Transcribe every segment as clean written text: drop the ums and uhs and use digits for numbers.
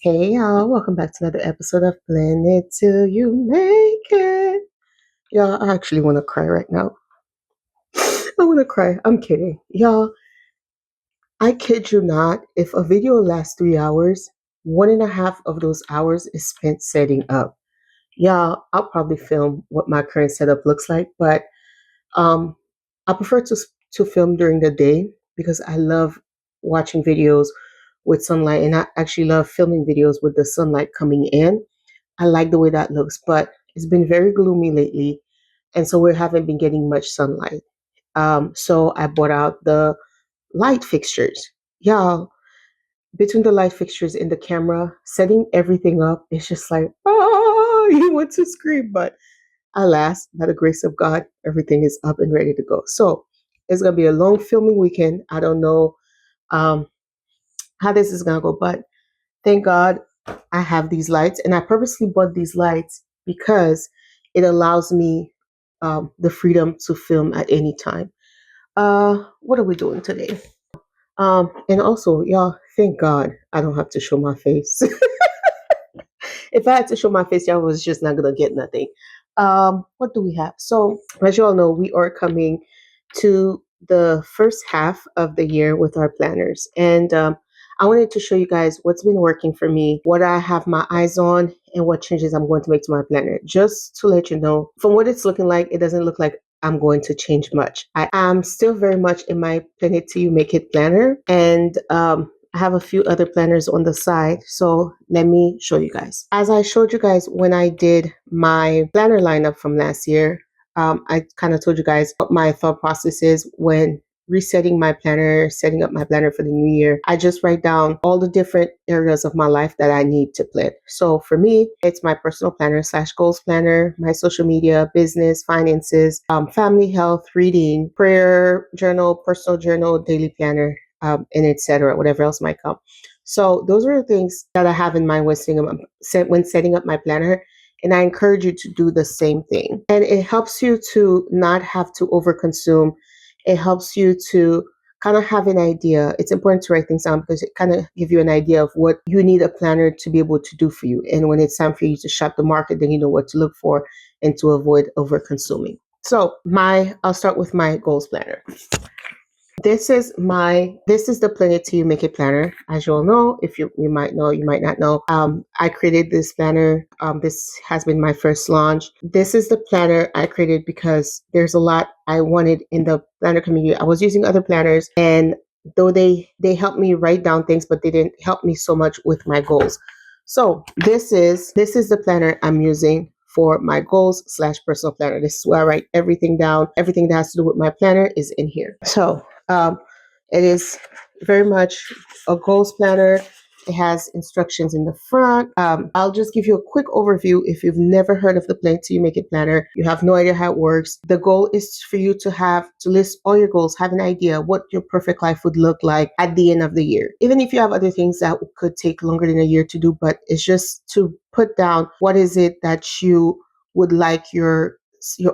Hey y'all, welcome back to another episode of Blend It Till You Make It. Y'all, I actually want to cry right now. I want to cry. I'm kidding. Y'all, I kid you not, if a video lasts 3 hours, 1.5 of those hours is spent setting up. Y'all, I'll probably film what my current setup looks like, but um, I prefer to film during the day because I love watching videos with sunlight, and I actually love filming videos with the sunlight coming in. I like the way that looks, but it's been very gloomy lately, and so we haven't been getting much sunlight. So I bought out the light fixtures. Y'all, between the light fixtures and the camera, setting everything up, it's just like, oh, you want to scream, but alas, by the grace of God, everything is up and ready to go. So it's gonna be a long filming weekend. I don't know um, how this is gonna go, but thank God I have these lights, and I purposely bought these lights because it allows me the freedom to film at any time. What are we doing today? And also, y'all, thank God I don't have to show my face. If I had to show my face, y'all was just not gonna get nothing. What do we have? So, as you all know, we are coming to the first half of the year with our planners, and I wanted to show you guys what's been working for me, what I have my eyes on, and what changes I'm going to make to my planner. Just to let you know, from what it's looking like, it doesn't look like I'm going to change much. I am still very much in my Plan It Till You Make It planner, and I have a few other planners on the side. So let me show you guys. As I showed you guys when I did my planner lineup from last year, I kind of told you guys what my thought process is when resetting my planner, setting up my planner for the new year. I just write down all the different areas of my life that I need to plan. So for me, it's my personal planner slash goals planner, my social media, business, finances, family, health, reading, prayer journal, personal journal, daily planner, and etc. Whatever else might come. So those are the things that I have in mind when setting up my planner. And I encourage you to do the same thing. And it helps you to not have to overconsume. It helps you to kind of have an idea. It's important to write things down because it kind of give you an idea of what you need a planner to be able to do for you. And when it's time for you to shop the market, then you know what to look for and to avoid overconsuming. So I'll start with my goals planner. This is the Plan It Till You Make It planner. As you all know, if you might know, you might not know. I created this planner. This has been my first launch. This is the planner I created because there's a lot I wanted in the planner community. I was using other planners, and though they helped me write down things, but they didn't help me so much with my goals. So this is the planner I'm using for my goals slash personal planner. This is where I write everything down. Everything that has to do with my planner is in here. So it is very much a goals planner. It has instructions in the front. I'll just give you a quick overview. If you've never heard of the Plan It Till You Make It planner, you have no idea how it works. The goal is for you to list all your goals, have an idea what your perfect life would look like at the end of the year. Even if you have other things that could take longer than a year to do, but it's just to put down what is it that you would like your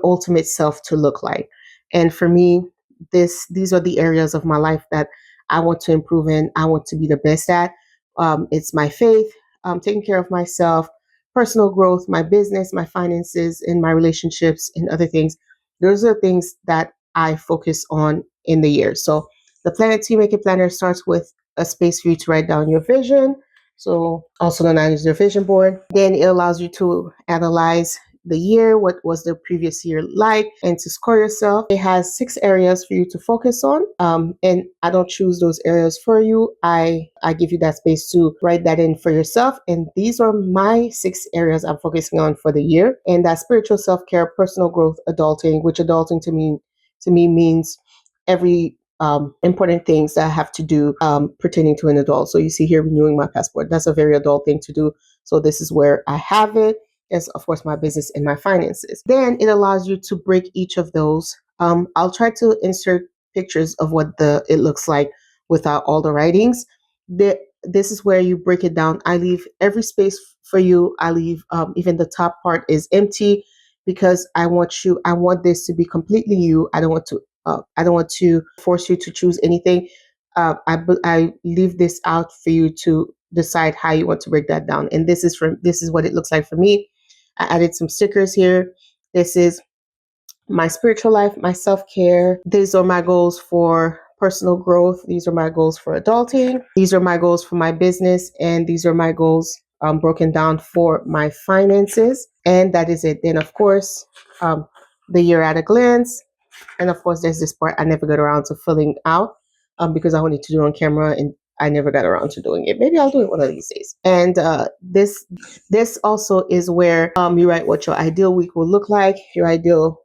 ultimate self to look like. And for me, these are the areas of my life that I want to improve in. I want to be the best at. It's my faith, taking care of myself, personal growth, my business, my finances, and my relationships and other things. Those are things that I focus on in the year. So the Plan It Till You Make It planner starts with a space for you to write down your vision. So also known as your vision board. Then it allows you to analyze the year, what was the previous year like, and to score yourself. It has 6 areas for you to focus on. And I don't choose those areas for you. I give you that space to write that in for yourself. And these are my 6 areas I'm focusing on for the year. And that's spiritual self-care, personal growth, adulting, which adulting to me means every important things that have to do pertaining to an adult. So you see here, renewing my passport. That's a very adult thing to do. So this is where I have it. Is of course my business and my finances. Then it allows you to break each of those. I'll try to insert pictures of what it looks like without all the writings. This is where you break it down. I leave every space for you. I leave even the top part is empty because I want this to be completely you. I don't want to force you to choose anything. I leave this out for you to decide how you want to break that down. And this is what it looks like for me. I added some stickers here. This is my spiritual life, my self-care. These are my goals for personal growth. These are my goals for adulting. These are my goals for my business. And these are my goals broken down for my finances. And that is it. Then, of course, the year at a glance. And of course, there's this part I never got around to filling out because I wanted to do it on camera and I never got around to doing it. Maybe I'll do it one of these days. And this also is where you write what your ideal week will look like. Your ideal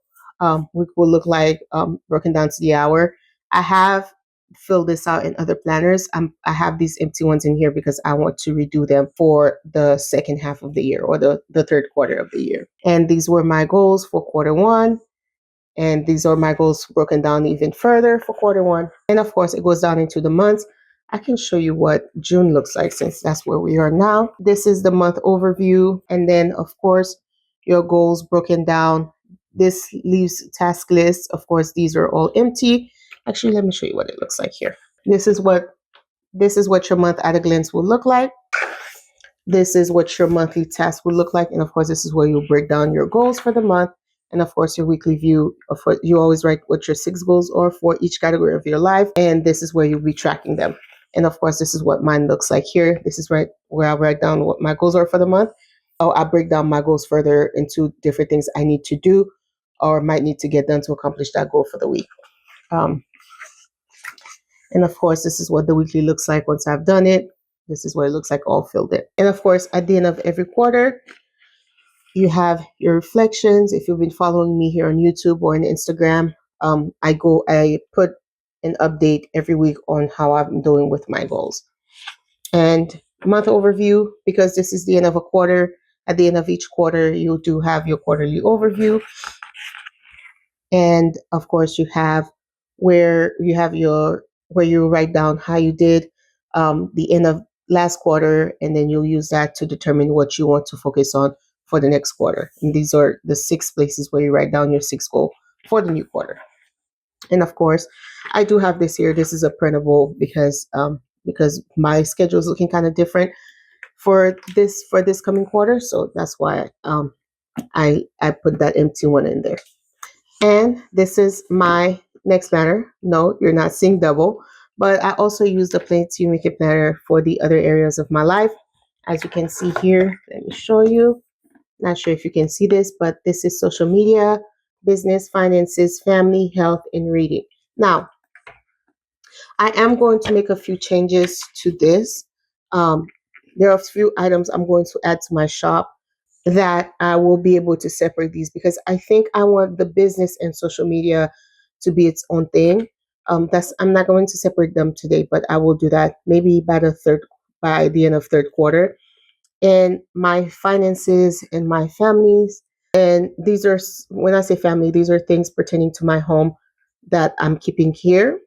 week will look like broken down to the hour. I have filled this out in other planners. I have these empty ones in here because I want to redo them for the second half of the year or the third quarter of the year. And these were my goals for quarter one. And these are my goals broken down even further for quarter one. And of course, it goes down into the months. I can show you what June looks like since that's where we are now. This is the month overview. And then, of course, your goals broken down. This leaves task list. Of course, these are all empty. Actually, let me show you what it looks like here. This is what your month at a glance will look like. This is what your monthly task will look like. And of course, this is where you'll break down your goals for the month. And of course, your weekly view of what you always write what your 6 goals are for each category of your life. And this is where you'll be tracking them. And of course, this is what mine looks like here. This is right where I write down what my goals are for the month. Oh, I break down my goals further into different things I need to do or might need to get done to accomplish that goal for the week. And of course, this is what the weekly looks like once I've done it. This is what it looks like all filled in. And of course, at the end of every quarter, you have your reflections. If you've been following me here on YouTube or on Instagram, I put an update every week on how I'm doing with my goals. And month overview, because this is the end of a quarter. At the end of each quarter, you do have your quarterly overview. And of course, you have where you write down how you did the end of last quarter, and then you'll use that to determine what you want to focus on for the next quarter. And these are the 6 places where you write down your 6 goal for the new quarter. And of course, I do have this here. This is a printable because my schedule is looking kind of different for this coming quarter. So that's why I put that empty one in there. And this is my next planner. No, you're not seeing double, but I also use the Plan to Make It planner for the other areas of my life. As you can see here, let me show you. Not sure if you can see this, but this is social media, business, finances, family, health, and reading. Now, I am going to make a few changes to this. There are a few items I'm going to add to my shop that I will be able to separate these because I think I want the business and social media to be its own thing. I'm not going to separate them today, but I will do that maybe by the end of third quarter. And my finances and my families, and when I say family, these are things pertaining to my home that I'm keeping here.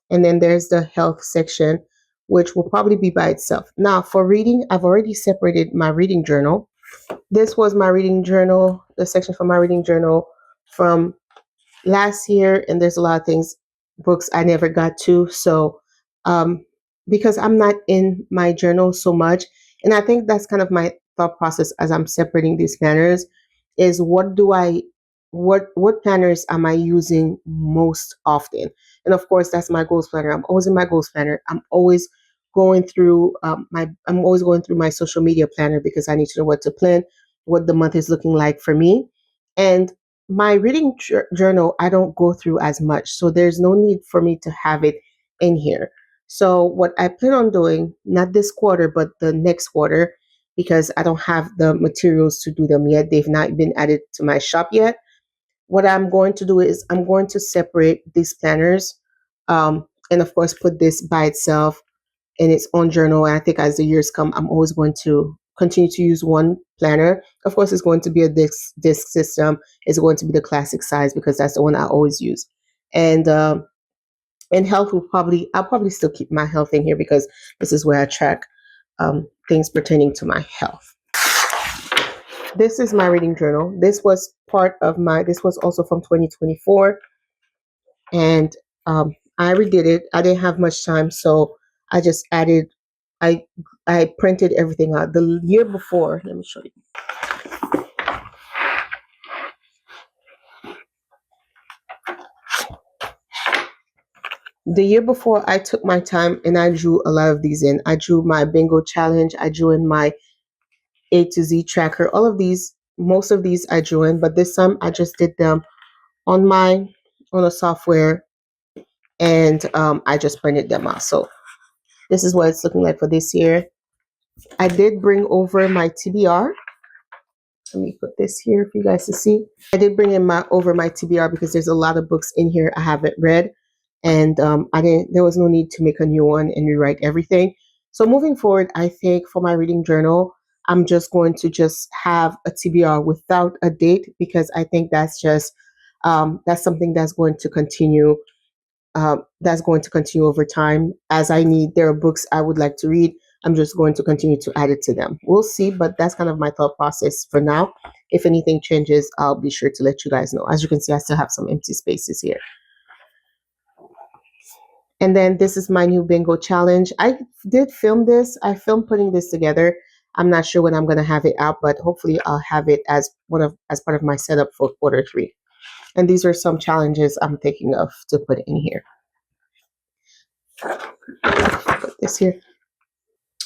And then there's the health section, which will probably be by itself. Now, for reading, I've already separated my reading journal. This was my reading journal, the section for my reading journal from last year. And there's a lot of books I never got to. So, because I'm not in my journal so much, and I think that's kind of my thought process as I'm separating these planners is what planners am I using most often? And of course, that's my goals planner. I'm always in my goals planner. I'm always going through my social media planner because I need to know what to plan, what the month is looking like for me. And my reading journal, I don't go through as much. So there's no need for me to have it in here. So what I plan on doing, not this quarter, but the next quarter, because I don't have the materials to do them yet. They've not been added to my shop yet. What I'm going to do is I'm going to separate these planners, and of course put this by itself in its own journal. And I think as the years come, I'm always going to continue to use one planner. Of course, it's going to be a disc system. It's going to be the classic size because that's the one I always use. And health I'll probably still keep my health in here because this is where I track things pertaining to my health. This is my reading journal. This was also from 2024. And I redid it. I didn't have much time, so I just added I I printed everything out. The year before, let me show you. The year before, I took my time and I drew a lot of these in. I drew my bingo challenge. I drew in my A to Z tracker. All of these, most of these I drew in, but this time I just did them on a software, and I just printed them out. So this is what it's looking like for this year. I did bring over my TBR. Let me put this here for you guys to see. I did bring in over my TBR because there's a lot of books in here I haven't read, and I didn't. There was no need to make a new one and rewrite everything. So moving forward, I think for my reading journal, I'm just going to just have a TBR without a date, because I think that's something that's going to continue. That's going to continue over time as I need. There are books I would like to read. I'm just going to continue to add it to them. We'll see, but that's kind of my thought process for now. If anything changes, I'll be sure to let you guys know. As you can see, I still have some empty spaces here. And then this is my new bingo challenge. I did film this. I filmed putting this together. I'm not sure when I'm going to have it out, but hopefully I'll have it as part of my setup for quarter 3. And these are some challenges I'm thinking of to put in here. Put this here.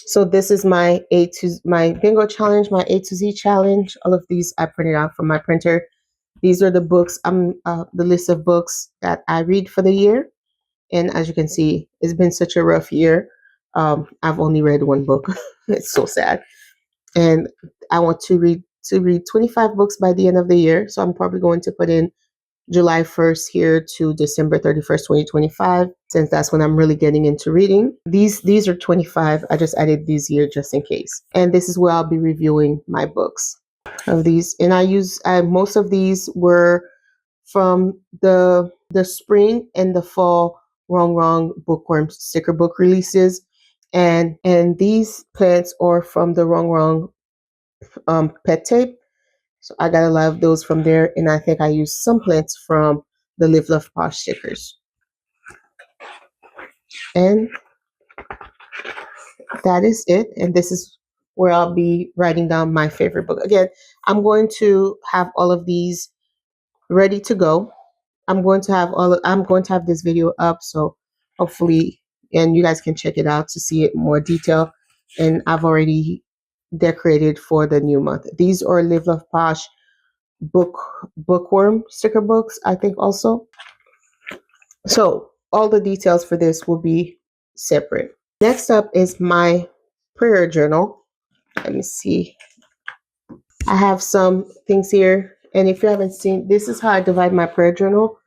So this is my bingo challenge, my A to Z challenge. All of these I printed out from my printer. These are the books. The list of books that I read for the year. And as you can see, it's been such a rough year. I've only read one book. It's so sad. And I want to read 25 books by the end of the year. So I'm probably going to put in July 1st here to December 31st, 2025, since that's when I'm really getting into reading. These are 25. I just added these here just in case. And this is where I'll be reviewing my books of these. And most of these were from the spring and the fall Wrong Bookworm sticker book releases. And these plants are from the Wrong pet tape. So I got a lot of those from there, and I think I used some plants from the Live Love Posh stickers. And that is it. And this is where I'll be writing down my favorite book. Again, I'm going to have all of these ready to go. I'm going to have this video up, so hopefully, and you guys can check it out to see it in more detail. And I've already decorated for the new month. These are Live Love Posh bookworm sticker books, I think also. So all the details for this will be separate. Next up is my prayer journal. Let me see. I have some things here, and if you haven't seen, this is how I divide my prayer journal.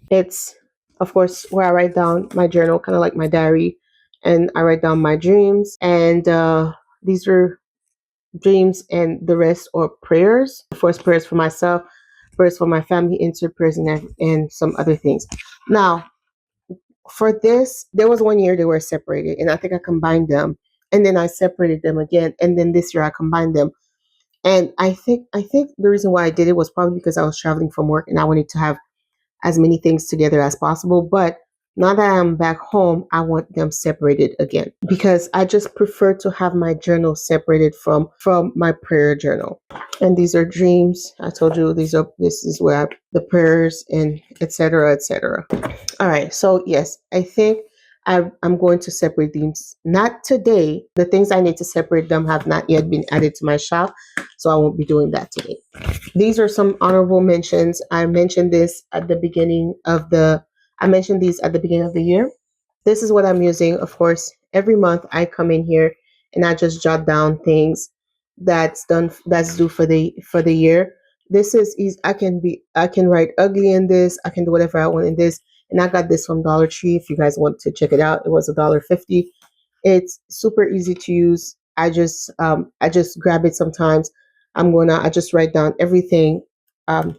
It's of course where I write down my journal, kind of like my diary, and I write down my dreams, and these are dreams, and the rest are prayers. Of course, prayers for myself, prayers for my family, insert prayers, and some other things. Now, for this, there was one year they were separated, and I think I combined them, and then I separated them again, and then this year I combined them. And I think the reason why I did it was probably because I was traveling from work and I wanted to have as many things together as possible. But now that I'm back home, I want them separated again, because I just prefer to have my journal separated from my prayer journal. And these are dreams. I told you this is where the prayers and etc. etc. All right. So yes, I think I'm going to separate these. Not today. The things I need to separate them have not yet been added to my shop, so I won't be doing that today. These are some honorable mentions. I mentioned these at the beginning of the year. This is what I'm using. Of course, every month I come in here and I just jot down things that's due for the year. This is easy. I can write ugly in this. I can do whatever I want in this. And I got this from Dollar Tree. If you guys want to check it out, it was $1.50. It's super easy to use. I just grab it sometimes. I just write down everything that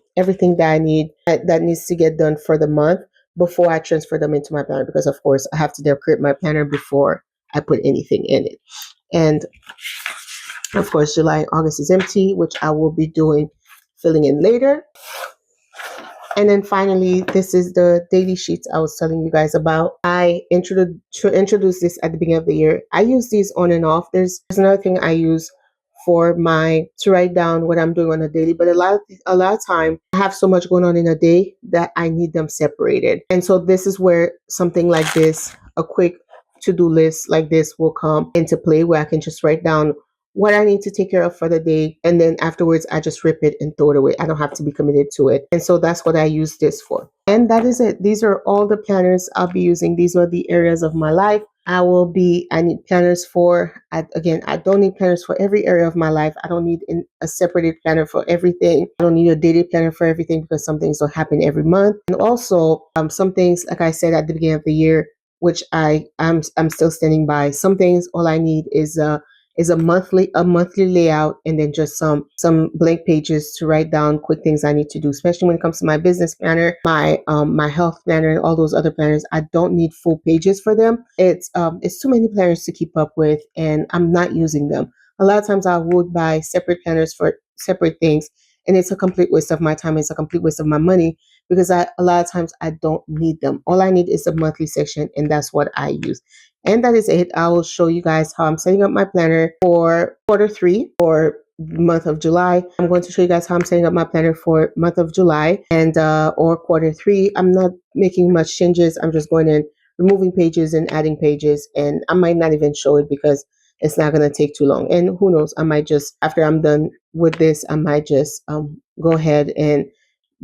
I need that needs to get done for the month before I transfer them into my planner, because of course I have to decorate my planner before I put anything in it. And of course, July and August is empty, which I will be filling in later. And then finally, this is the daily sheets I was telling you guys about. I introduced this at the beginning of the year. I use these on and off. There's another thing I use for my to write down what I'm doing on a daily, but a lot of time I have so much going on in a day that I need them separated. And so this is where something like this, a quick to-do list like this will come into play, where I can just write down what I need to take care of for the day. And then afterwards, I just rip it and throw it away. I don't have to be committed to it. And so that's what I use this for. And that is it. These are all the planners I'll be using. These are the areas of my life. I need planners again, I don't need planners for every area of my life. I don't need a separated planner for everything. I don't need a daily planner for everything because some things don't happen every month. And also, some things, like I said at the beginning of the year, which I'm still standing by. Some things, all I need is a monthly layout, and then just some blank pages to write down quick things I need to do, especially when it comes to my business planner, my health planner, and all those other planners. I don't need full pages for them. It's too many planners to keep up with, and I'm not using them. A lot of times I would buy separate planners for separate things, and it's a complete waste of my time. It's a complete waste of my money because a lot of times I don't need them. All I need is a monthly section, and that's what I use. And that is it. I will show you guys how I'm setting up my planner for quarter 3 or month of July. I'm going to show you guys how I'm setting up my planner for month of July and or quarter 3. I'm not making much changes. I'm just going in, removing pages and adding pages, and I might not even show it because it's not going to take too long. And who knows, I might just, after I'm done with this, I might just go ahead and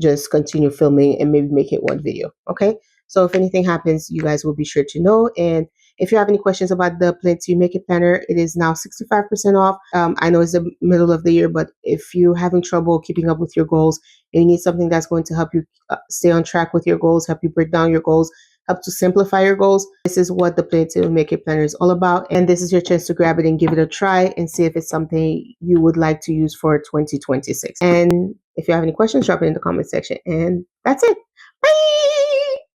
just continue filming and maybe make it one video. Okay. So if anything happens, you guys will be sure to know. And if you have any questions about the Plan to Make It Planner, it is now 65% off. I know it's the middle of the year, but if you're having trouble keeping up with your goals and you need something that's going to help you stay on track with your goals, help you break down your goals, help to simplify your goals, this is what the Plan to Make It Planner is all about. And this is your chance to grab it and give it a try and see if it's something you would like to use for 2026. And if you have any questions, drop it in the comment section. And that's it. Bye.